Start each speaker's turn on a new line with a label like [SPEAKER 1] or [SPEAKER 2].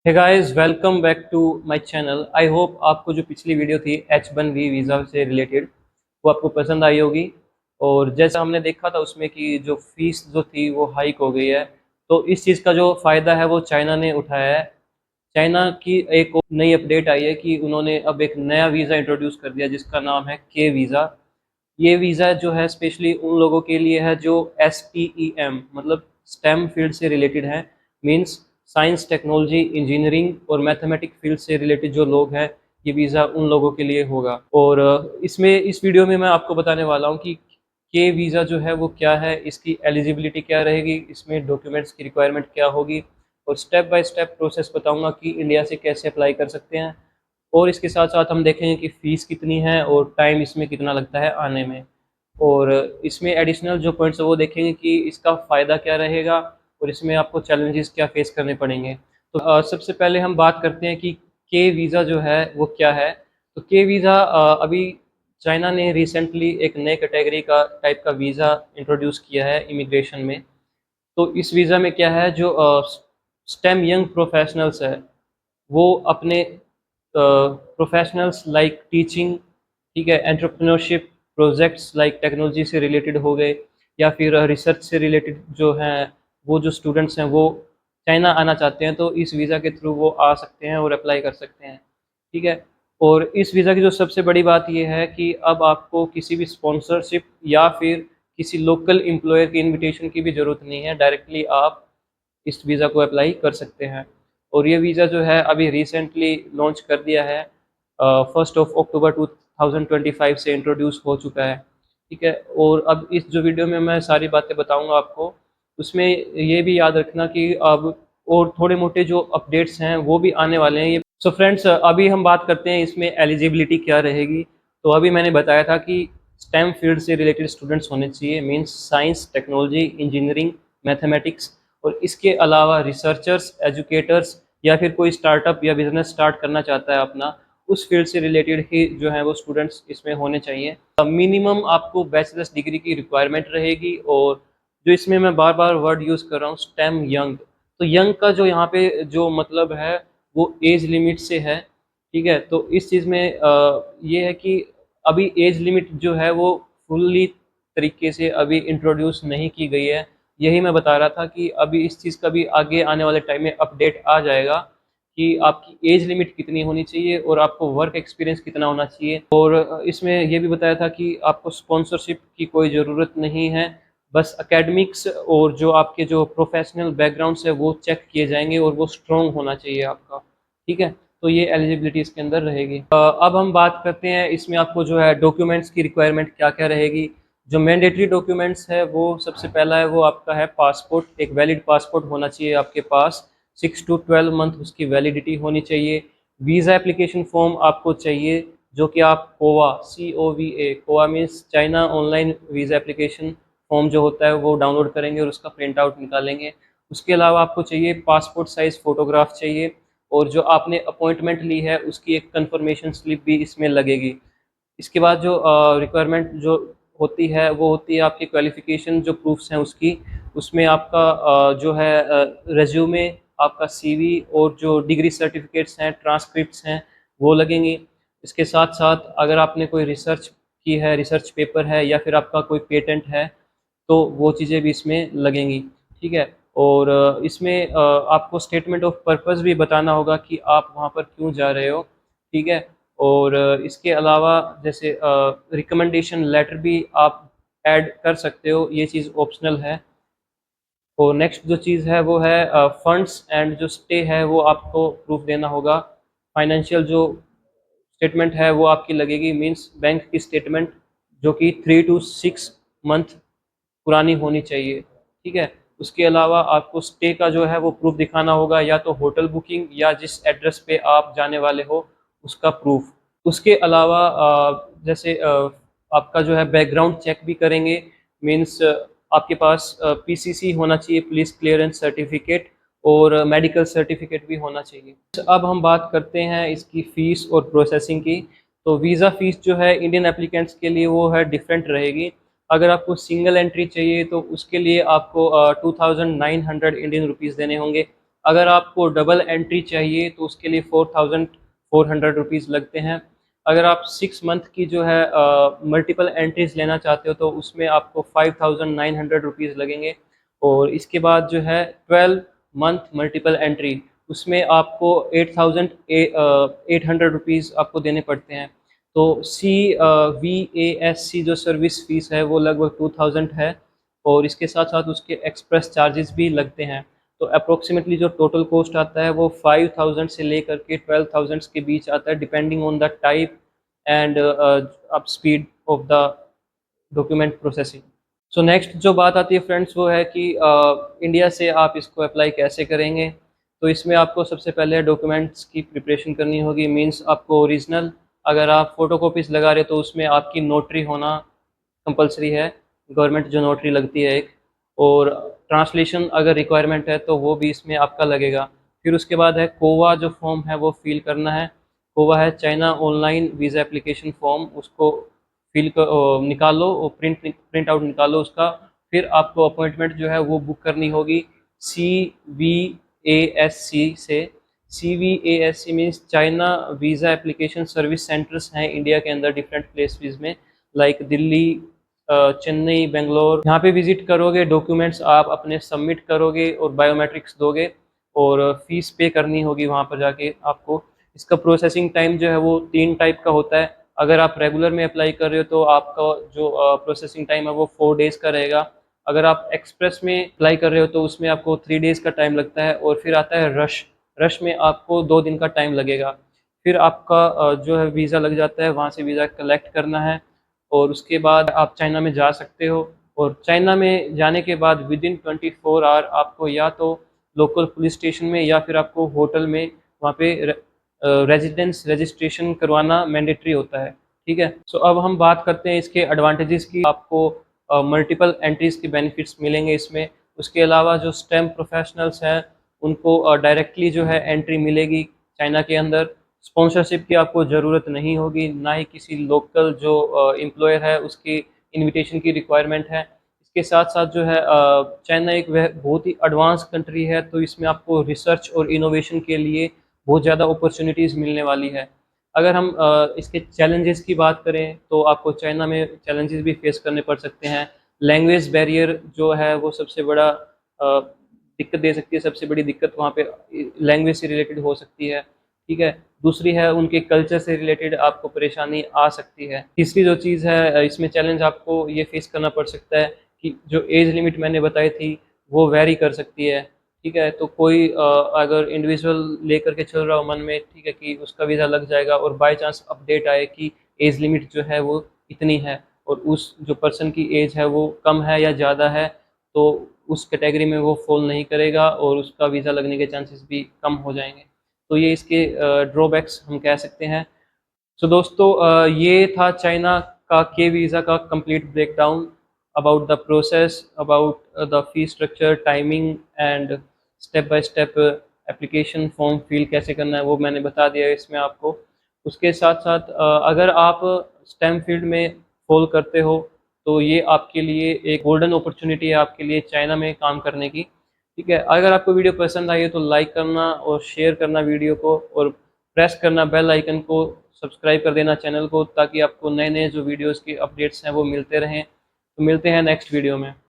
[SPEAKER 1] Hey guys, welcome back to my channel. I hope आपको जो पिछली वीडियो थी H1B वीज़ा से रिलेटेड वो आपको पसंद आई होगी। और जैसा हमने देखा था उसमें कि जो फीस जो थी वो हाइक हो गई है, तो इस चीज़ का जो फ़ायदा है वो चाइना ने उठाया है। चाइना की एक और नई अपडेट आई है कि उन्होंने अब एक नया वीज़ा इंट्रोड्यूस कर दिया जिसका नाम है के वीज़ा। ये वीज़ा जो है स्पेशली उन लोगों के लिए है जो STEM मतलब स्टेम फील्ड से रिलेटेड है। मींस साइंस, टेक्नोलॉजी, इंजीनियरिंग और मैथमेटिक फील्ड से रिलेटेड जो लोग हैं, ये वीज़ा उन लोगों के लिए होगा। और इसमें इस वीडियो में मैं आपको बताने वाला हूँ कि ये वीज़ा जो है वो क्या है, इसकी एलिजिबिलिटी क्या रहेगी, इसमें डॉक्यूमेंट्स की रिक्वायरमेंट क्या होगी, और स्टेप बाय स्टेप प्रोसेस बताऊंगा कि इंडिया से कैसे अप्लाई कर सकते हैं। और इसके साथ साथ हम देखेंगे कि फ़ीस कितनी है और टाइम इसमें कितना लगता है आने में। और इसमें एडिशनल जो पॉइंट्स है वो देखेंगे कि इसका फ़ायदा क्या रहेगा और इसमें आपको चैलेंजेस क्या फेस करने पड़ेंगे। तो सबसे पहले हम बात करते हैं कि के वीज़ा जो है वो क्या है। तो के वीज़ा अभी चाइना ने रिसेंटली एक नए कैटेगरी का टाइप का वीज़ा इंट्रोड्यूस किया है इमिग्रेशन में। तो इस वीज़ा में क्या है, जो स्टेम यंग प्रोफेशनल्स है वो अपने प्रोफेशनल्स लाइक टीचिंग, ठीक है, एंटरप्रेन्योरशिप, प्रोजेक्ट्स लाइक टेक्नोलॉजी से रिलेटेड हो गए, या फिर रिसर्च से रिलेटेड जो हैं वो जो स्टूडेंट्स हैं वो चाइना आना चाहते हैं तो इस वीज़ा के थ्रू वो आ सकते हैं और अप्लाई कर सकते हैं। ठीक है। और इस वीज़ा की जो सबसे बड़ी बात ये है कि अब आपको किसी भी स्पॉन्सरशिप या फिर किसी लोकल एम्प्लॉयर की इनविटेशन की भी ज़रूरत नहीं है, डायरेक्टली आप इस वीज़ा को अप्लाई कर सकते हैं। और ये वीज़ा जो है अभी रिसेंटली लॉन्च कर दिया है, 1 अक्टूबर 2025 से इंट्रोड्यूस हो चुका है। ठीक है। और अब इस जो वीडियो में मैं सारी बातें बताऊंगा आपको, उसमें ये भी याद रखना कि अब और थोड़े मोटे जो अपडेट्स हैं वो भी आने वाले हैं। ये सो फ्रेंड्स, अभी हम बात करते हैं इसमें एलिजिबिलिटी क्या रहेगी। तो अभी मैंने बताया था कि स्टेम फील्ड से रिलेटेड स्टूडेंट्स होने चाहिए, means science, technology, engineering, mathematics. और इसके अलावा रिसर्चर्स, एजुकेटर्स, या फिर कोई स्टार्टअप या बिजनेस स्टार्ट करना चाहता है अपना, उस फील्ड से रिलेटेड ही जो है वो स्टूडेंट्स इसमें होने चाहिए। मिनिमम आपको बैचलर्स डिग्री की रिक्वायरमेंट रहेगी। और जो इसमें मैं बार बार वर्ड यूज़ कर रहा हूँ, स्टेम यंग, तो यंग का जो यहाँ पे जो मतलब है वो एज लिमिट से है। ठीक है। तो इस चीज़ में ये है कि अभी एज लिमिट जो है वो फुल्ली तरीके से अभी इंट्रोड्यूस नहीं की गई है। यही मैं बता रहा था कि अभी इस चीज़ का भी आगे आने वाले टाइम में अपडेट आ जाएगा कि आपकी एज लिमिट कितनी होनी चाहिए और आपको वर्क एक्सपीरियंस कितना होना चाहिए। और इसमें ये भी बताया था कि आपको स्पॉन्सरशिप की कोई ज़रूरत नहीं है, बस एकेडमिक्स और जो आपके जो प्रोफेशनल बैकग्राउंड्स है वो चेक किए जाएंगे और वो स्ट्रॉन्ग होना चाहिए आपका। ठीक है। तो ये एलिजिबिलिटी इसके अंदर रहेगी। अब हम बात करते हैं इसमें आपको जो है डॉक्यूमेंट्स की रिक्वायरमेंट क्या क्या रहेगी। जो मैंडेटरी डॉक्यूमेंट्स है वो सबसे पहला है वो आपका है पासपोर्ट। एक वैलिड पासपोर्ट होना चाहिए आपके पास, 6 to 12 मंथ उसकी वैलिडिटी होनी चाहिए। वीज़ा एप्लीकेशन फॉर्म आपको चाहिए, जो कि आप कोवा, COVA, कोवा means China online visa application form जो होता है वो डाउनलोड करेंगे और उसका प्रिंट आउट निकालेंगे। उसके अलावा आपको चाहिए पासपोर्ट साइज़ फ़ोटोग्राफ चाहिए, और जो आपने अपॉइंटमेंट ली है उसकी एक कंफर्मेशन स्लिप भी इसमें लगेगी। इसके बाद जो रिक्वायरमेंट जो होती है वो होती है आपकी क्वालिफ़िकेशन जो प्रूफ्स हैं उसकी। उसमें आपका जो है रिज्यूमे, आपका CV और जो डिग्री सर्टिफिकेट्स हैं, ट्रांसक्रिप्ट्स हैं, वो लगेंगी। इसके साथ साथ अगर आपने कोई रिसर्च की है, रिसर्च पेपर है, या फिर आपका कोई पेटेंट है, तो वो चीज़ें भी इसमें लगेंगी। ठीक है। और इसमें आपको स्टेटमेंट ऑफ पर्पस भी बताना होगा कि आप वहाँ पर क्यों जा रहे हो। ठीक है। और इसके अलावा जैसे रिकमेंडेशन लेटर भी आप ऐड कर सकते हो, ये चीज़ ऑप्शनल है। और नेक्स्ट जो चीज़ है वो है फंड्स एंड जो स्टे है वो आपको प्रूफ देना होगा। फाइनेंशियल जो स्टेटमेंट है वो आपकी लगेगी, मींस बैंक की स्टेटमेंट, जो कि 3 to 6 मंथ पुरानी होनी चाहिए। ठीक है। उसके अलावा आपको स्टे का जो है वो प्रूफ दिखाना होगा, या तो होटल बुकिंग या जिस एड्रेस पे आप जाने वाले हो उसका प्रूफ। उसके अलावा जैसे आपका जो है बैकग्राउंड चेक भी करेंगे, मीन्स आपके पास PCC होना चाहिए, पुलिस क्लियरेंस सर्टिफिकेट, और मेडिकल सर्टिफिकेट भी होना चाहिए। अब हम बात करते हैं इसकी फ़ीस और प्रोसेसिंग की। तो वीज़ा फ़ीस जो है इंडियन एप्लीकेंट्स के लिए वो है डिफरेंट रहेगी। अगर आपको सिंगल एंट्री चाहिए तो उसके लिए आपको 2900 इंडियन रुपीज़ देने होंगे। अगर आपको डबल एंट्री चाहिए तो उसके लिए 4,400 लगते हैं। अगर आप 6 मंथ की जो है मल्टीपल एंट्रीज लेना चाहते हो तो उसमें आपको 5,900 लगेंगे। और इसके बाद जो है 12 मंथ मल्टीपल एंट्री, उसमें आपको 8,800 आपको देने पड़ते हैं। तो CVASC जो सर्विस फीस है वो लगभग 2,000 है, और इसके साथ साथ उसके एक्सप्रेस चार्जेस भी लगते हैं। तो अप्रोक्सीमेटली जो टोटल कॉस्ट आता है वो 5,000 से लेकर के 12,000 के बीच आता है, depending on the type and up speed of the document processing. So next जो बात आती है फ्रेंड्स वो है कि इंडिया से आप इसको अप्लाई कैसे करेंगे। तो इसमें आपको सबसे पहले डॉक्यूमेंट्स की प्रिपरेशन करनी होगी, मींस आपको ओरिजिनल, अगर आप फ़ोटोकॉपीज़ लगा रहे हो तो उसमें आपकी नोटरी होना कंपलसरी है, गवर्नमेंट जो नोटरी लगती है एक। और ट्रांसलेशन अगर रिक्वायरमेंट है तो वो भी इसमें आपका लगेगा। फिर उसके बाद है कोवा जो फॉर्म है वो फिल करना है। कोवा है China online visa application form, उसको फिल कर निकालो और प्रिंट आउट निकालो उसका। फिर आपको अपॉइंटमेंट जो है वो बुक करनी होगी CVASC से। CVASC means China visa application service centres हैं इंडिया के अंदर डिफरेंट प्लेसेस में, लाइक दिल्ली, चेन्नई, बेंगलोर। यहाँ पे विजिट करोगे, डॉक्यूमेंट्स आप अपने सबमिट करोगे और बायोमेट्रिक्स दोगे, और फीस पे करनी होगी वहाँ पर जाके आपको। इसका प्रोसेसिंग टाइम जो है वो 3 टाइप का होता है। अगर आप रेगुलर में अप्लाई कर रहे हो तो आपका जो प्रोसेसिंग टाइम है वो 4 डेज़ का रहेगा। अगर आप एक्सप्रेस में अप्लाई कर रहे हो तो उसमें आपको 3 डेज़ का टाइम लगता है। और फिर आता है रश, रश में आपको 2 दिन का टाइम लगेगा। फिर आपका जो है वीज़ा लग जाता है, वहाँ से वीज़ा कलेक्ट करना है और उसके बाद आप चाइना में जा सकते हो। और चाइना में जाने के बाद विदिन 24 आवर आपको या तो लोकल पुलिस स्टेशन में या फिर आपको होटल में वहाँ पे रेजिडेंस रजिस्ट्रेशन करवाना मैंडेटरी होता है। ठीक है। सो अब हम बात करते हैं इसके एडवांटेजेस की। आपको मल्टीपल एंट्रीज के बेनिफिट्स मिलेंगे इसमें। उसके अलावा जो स्टेम प्रोफेशनल्स हैं उनको डायरेक्टली जो है एंट्री मिलेगी चाइना के अंदर। स्पॉन्सरशिप की आपको ज़रूरत नहीं होगी, ना ही किसी लोकल जो एम्प्लॉयर है उसकी इनविटेशन की रिक्वायरमेंट है। इसके साथ साथ जो है चाइना एक वह बहुत ही एडवांस कंट्री है, तो इसमें आपको रिसर्च और इनोवेशन के लिए बहुत ज़्यादा अपॉर्चुनिटीज़ मिलने वाली है। अगर हम इसके चैलेंजेस की बात करें तो आपको चाइना में चैलेंजेस भी फेस करने पड़ सकते हैं। लैंग्वेज बैरियर जो है वो सबसे बड़ा दिक्कत दे सकती है, सबसे बड़ी दिक्कत वहाँ पे लैंग्वेज से रिलेटेड हो सकती है। ठीक है। दूसरी है उनके कल्चर से रिलेटेड आपको परेशानी आ सकती है। तीसरी जो चीज़ है इसमें चैलेंज आपको ये फेस करना पड़ सकता है कि जो एज लिमिट मैंने बताई थी वो वेरी कर सकती है। ठीक है। तो कोई अगर इंडिविजुअल लेकर के चल रहा हो मन में, ठीक है, कि उसका वीज़ा लग जाएगा और बाय चांस अपडेट आए कि एज लिमिट जो है वो इतनी है और उस जो पर्सन की एज है वो कम है या ज़्यादा है, तो उस कैटेगरी में वो फॉल नहीं करेगा और उसका वीज़ा लगने के चांसेस भी कम हो जाएंगे। तो ये इसके ड्रॉबैक्स हम कह सकते हैं। सो दोस्तों ये था चाइना का के वीज़ा का complete breakdown about the process, about the fee structure, timing and step by step application form fill कैसे करना है वो मैंने बता दिया है इसमें आपको। उसके साथ साथ अगर आप स्टेम फील्ड में फॉल करते हो तो ये आपके लिए एक गोल्डन अपॉर्चुनिटी है आपके लिए चाइना में काम करने की। ठीक है। अगर आपको वीडियो पसंद आई है तो लाइक करना और शेयर करना वीडियो को, और प्रेस करना बेल आइकन को, सब्सक्राइब कर देना चैनल को, ताकि आपको नए नए जो वीडियोस की अपडेट्स हैं वो मिलते रहें। तो मिलते हैं नेक्स्ट वीडियो में।